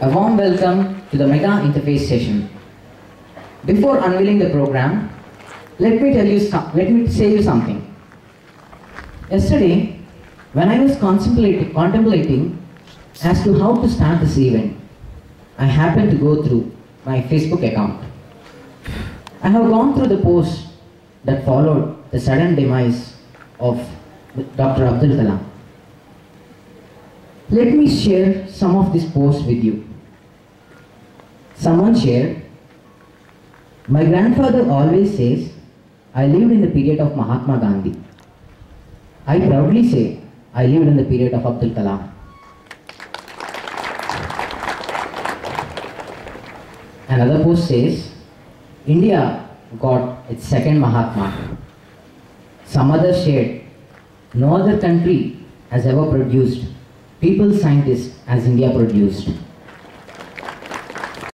A warm welcome to the Mega Interface session. Before unveiling the program, let me say you something. Yesterday, when I was contemplating as to how to start this event, I happened to go through my Facebook account. I have gone through the post that followed the sudden demise of Dr. Abdul Kalam. Let me share some of these posts with you. Someone shared, "My grandfather always says, I lived in the period of Mahatma Gandhi. I proudly say, I lived in the period of Abdul Kalam." Another post says, "India got its second Mahatma." Some other shared, "No other country has ever produced people scientists as India produced."